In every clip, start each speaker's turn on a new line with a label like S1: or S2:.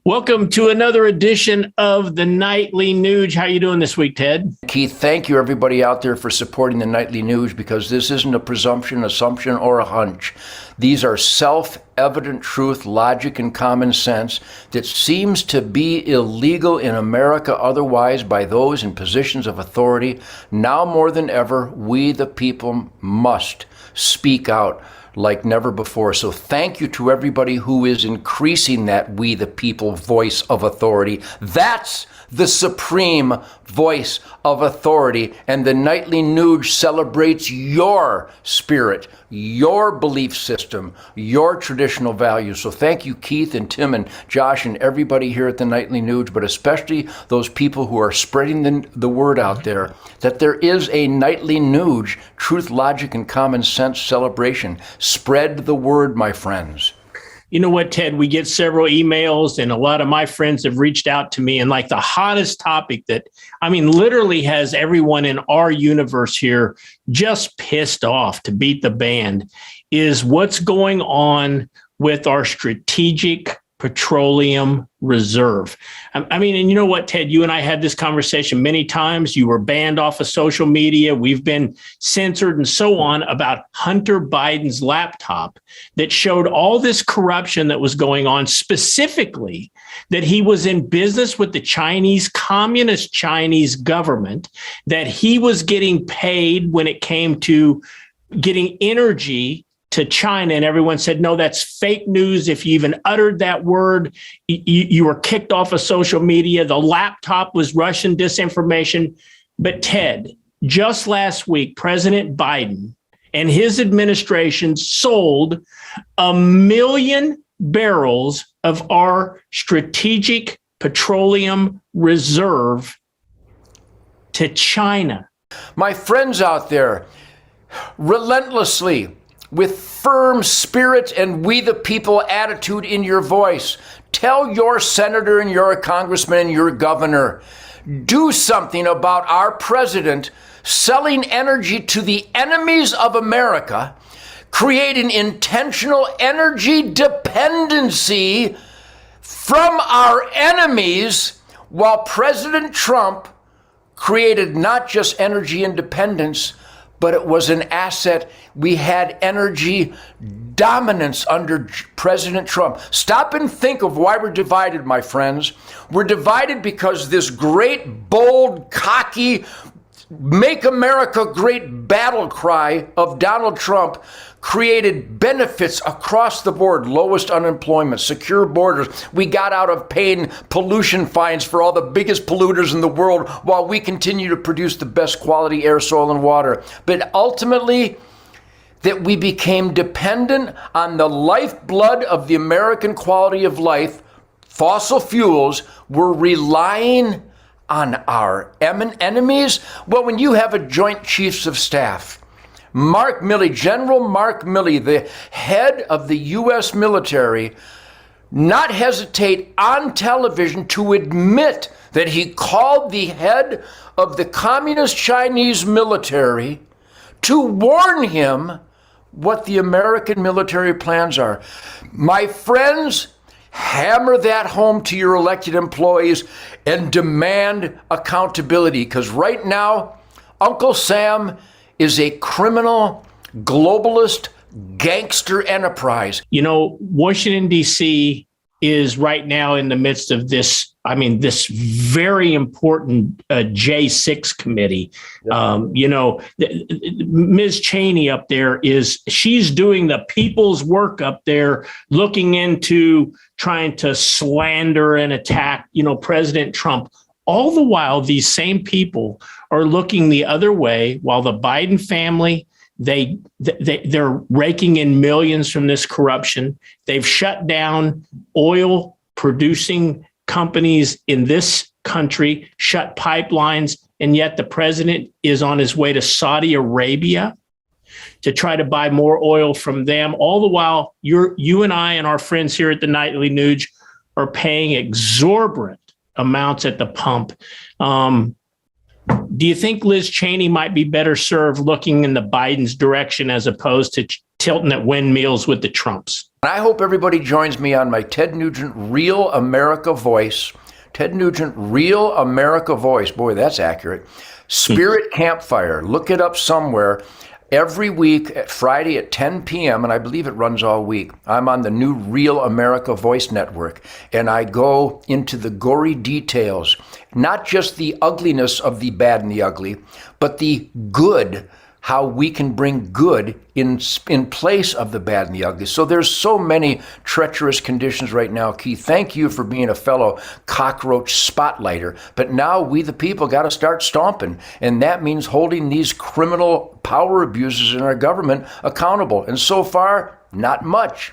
S1: Welcome to another edition of the Nightly News. How you doing this week, Ted?
S2: Keith, thank you everybody out there for supporting the Nightly News, because this isn't a presumption, assumption, or a hunch. These are self-evident truth, logic, and common sense that seems to be illegal in America otherwise by those in positions of authority. Now more than ever, we the people must speak out like never before. So thank you to everybody who is increasing that we the people voice of authority. That's the supreme voice of authority. And the Nightly News celebrates your spirit, your belief system, your traditional values. So thank you, Keith and Tim and Josh and everybody here at the Nightly News, but especially those people who are spreading the word out there that there is a Nightly News truth, logic, and common sense celebration. Spread the word, my friends.
S1: You know what, Ted? We get several emails, and a lot of my friends have reached out to me. And like the hottest topic that, literally has everyone in our universe here just pissed off to beat the band is what's going on with our strategic petroleum reserve. And you know what, Ted, you and I had this conversation many times. You were banned off of social media. We've been censored and so on about Hunter Biden's laptop that showed all this corruption that was going on, specifically that he was in business with the Chinese, communist Chinese government, that he was getting paid when it came to getting energy to China, and everyone said, no, that's fake news. If you even uttered that word, you were kicked off of social media. The laptop was Russian disinformation. But Ted, just last week, President Biden and his administration sold 1 million barrels of our strategic petroleum reserve to China.
S2: My friends out there, relentlessly, with firm spirit and we the people attitude in your voice, tell your senator and your congressman and your governor, do something about our president selling energy to the enemies of America, creating intentional energy dependency from our enemies, while President Trump created not just energy independence, but it was an asset. We had energy dominance under President Trump. Stop and think of why we're divided, my friends. We're divided because this great, bold, cocky, make America great battle cry of Donald Trump created benefits across the board: lowest unemployment, secure borders. We got out of paying pollution fines for all the biggest polluters in the world while we continue to produce the best quality air, soil, and water. But ultimately, that we became dependent on the lifeblood of the American quality of life, fossil fuels. We're relying on our enemies. Well, when you have a Joint Chiefs of Staff, Mark Milley, General Mark Milley, the head of the U.S. military, not hesitate on television to admit that he called the head of the communist Chinese military to warn him what the American military plans are. My friends, hammer that home to your elected employees and demand accountability, because right now, Uncle Sam is a criminal, globalist, gangster enterprise.
S1: You know, Washington, D.C. is right now in the midst of this, this very important J6 committee. Ms. Cheney up there she's doing the people's work up there, looking into trying to slander and attack, President Trump. All the while, these same people are looking the other way, while the Biden family, they're raking in millions from this corruption. They've shut down oil producing companies in this country, shut pipelines, and yet the president is on his way to Saudi Arabia to try to buy more oil from them. All the while, you and I and our friends here at the Nightly News are paying exorbitant amounts at the pump. Do you think Liz Cheney might be better served looking in the Biden's direction as opposed to tilting at windmills with the Trumps?
S2: I hope everybody joins me on my Ted Nugent Real America Voice. Ted Nugent Real America Voice. Boy, that's accurate. Spirit Campfire. Look it up somewhere. Every week at Friday at 10 p.m., and I believe it runs all week, I'm on the new Real America Voice Network, and I go into the gory details, not just the ugliness of the bad and the ugly, but the good, how we can bring good in place of the bad and the ugly. So there's so many treacherous conditions right now, Keith. Thank you for being a fellow cockroach spotlighter. But now we, the people, got to start stomping. And that means holding these criminal power abusers in our government accountable. And so far, not much.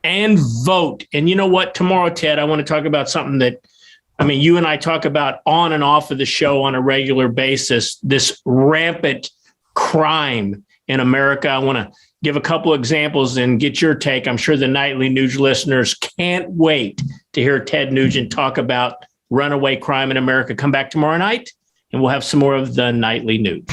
S1: And vote. And you know what? Tomorrow, Ted, I want to talk about something that, I mean, you and I talk about on and off of the show on a regular basis, this rampant crime in America. I want to give a couple examples and get your take. I'm sure the Nightly News listeners can't wait to hear Ted Nugent talk about runaway crime in America. Come back tomorrow night and we'll have some more of the Nightly News.